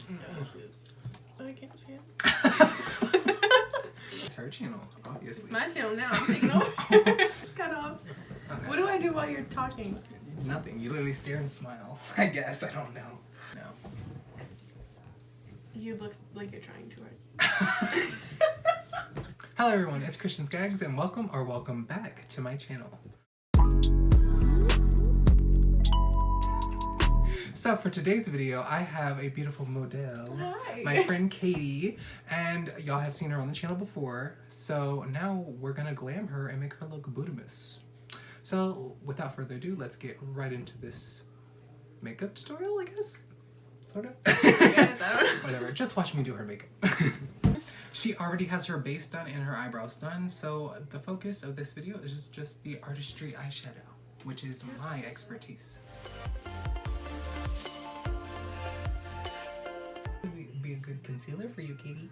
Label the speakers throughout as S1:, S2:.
S1: I can't see it.
S2: It's her channel, obviously.
S1: It's my channel now. I'm taking over. It's cut off. Okay. What do I do while you're talking?
S2: Nothing. You literally stare and smile. I guess. I don't know. No.
S1: You look like you're trying to.
S2: Hello everyone, it's Christian Skaggs and welcome back to my channel. So for today's video, I have a beautiful model,
S1: Hi.
S2: my friend Katie, and y'all have seen her on the channel before, so now we're gonna glam her and make her look Buddhist. So without further ado, let's get right into this makeup tutorial, I guess? Sort of?
S1: I guess, I don't know.
S2: Whatever, just watch me do her makeup. She already has her base done and her eyebrows done, so the focus of this video is just the artistry eyeshadow, which is my expertise. Would be a good concealer for you, Katie.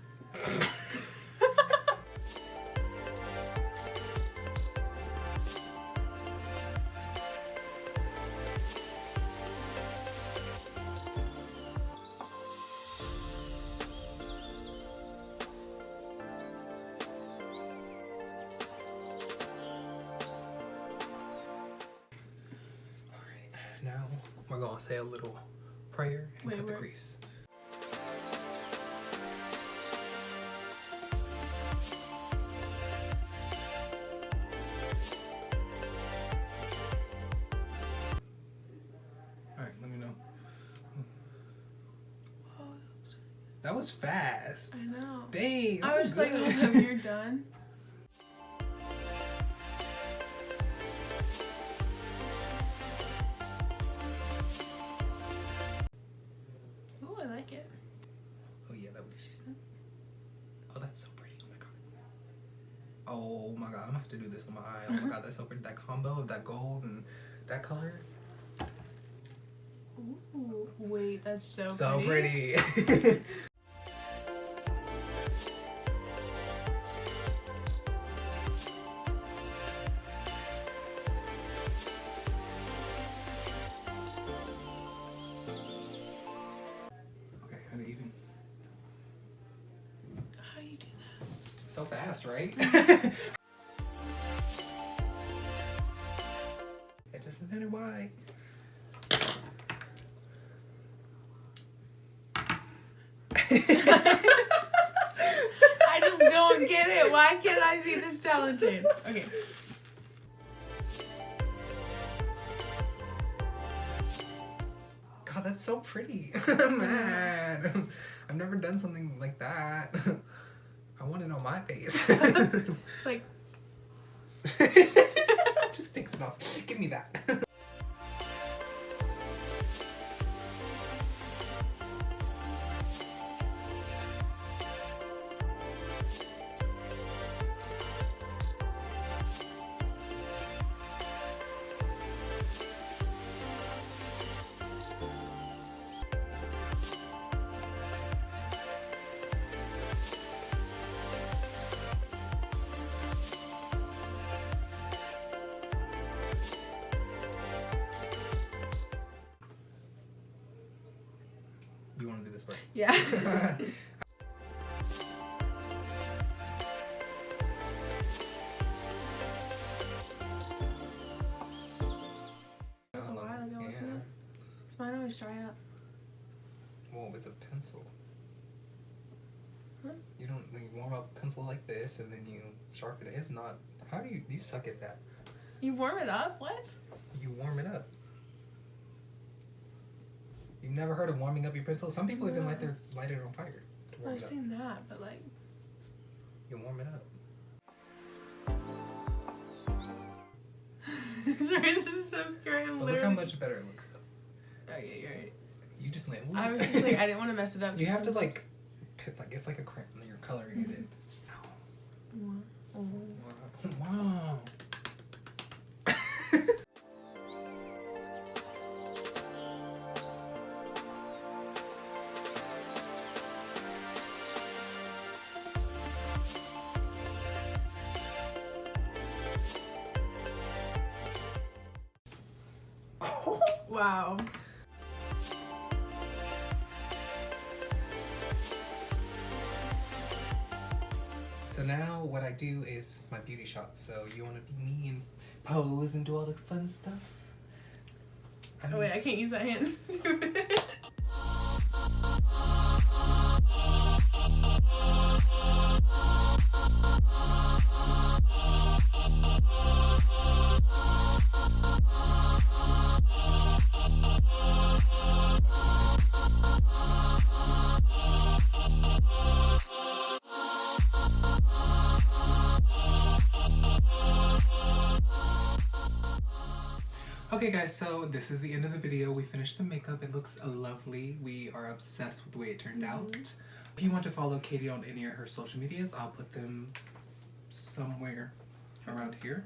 S2: Now we're gonna say a little prayer and cut the crease. Alright, let me know. That was fast.
S1: I know.
S2: Dang.
S1: I was just like, oh, you're done.
S2: Oh, that's so pretty. Oh my god. Oh my god, I'm gonna have to do this on my eye. Oh my god, that's so pretty. That combo of that gold and that color.
S1: Ooh, wait, that's so
S2: pretty. Okay, are they even? So fast, right? It doesn't matter why.
S1: I just don't get it. Why can't I be this talented? Okay.
S2: God, that's so pretty. Man, I've never done something like that. I want it on my face.
S1: It's like...
S2: Just takes it off. Give me that. You want to do this part?
S1: Yeah. That's a while ago, wasn't it? Does mine always dry up?
S2: Well, it's a pencil.
S1: Huh?
S2: You don't like, warm up a pencil like this and then you sharpen it. It's not. How do you suck at that?
S1: You warm it up? What?
S2: You warm it up. You've never heard of warming up your pencil? Some people even light it on fire to warm
S1: I've
S2: it up.
S1: seen that, but like...
S2: You warm it up.
S1: Sorry, this is so scary. I'm
S2: But
S1: literally...
S2: look how much better it looks though.
S1: Oh yeah, you're right.
S2: You just went, ooh.
S1: I was just like, I didn't want to mess it up.
S2: You have to like, it's like a crayon. You're coloring it in.
S1: Oh.
S2: Wow.
S1: Wow.
S2: So now what I do is my beauty shots. So you want to be me and pose and do all the fun stuff?
S1: Oh wait, I can't use that hand.
S2: Okay guys, so this is the end of the video. We finished the makeup. It looks lovely. We are obsessed with the way it turned out. If you want to follow Katie on any of her social medias, I'll put them somewhere around here.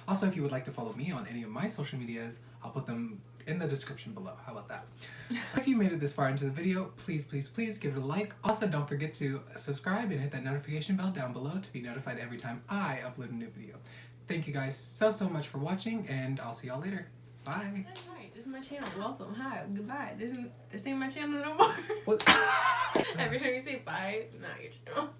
S2: Also, if you would like to follow me on any of my social medias, I'll put them in the description below. How about that? If you made it this far into the video, please, please, please give it a like. Also, don't forget to subscribe and hit that notification bell down below to be notified every time I upload a new video. Thank you guys so much for watching, and I'll see y'all later. Bye.
S1: Hi, this is my channel. Welcome. Hi. Goodbye. This ain't my channel no more. Every time you say bye, not your channel.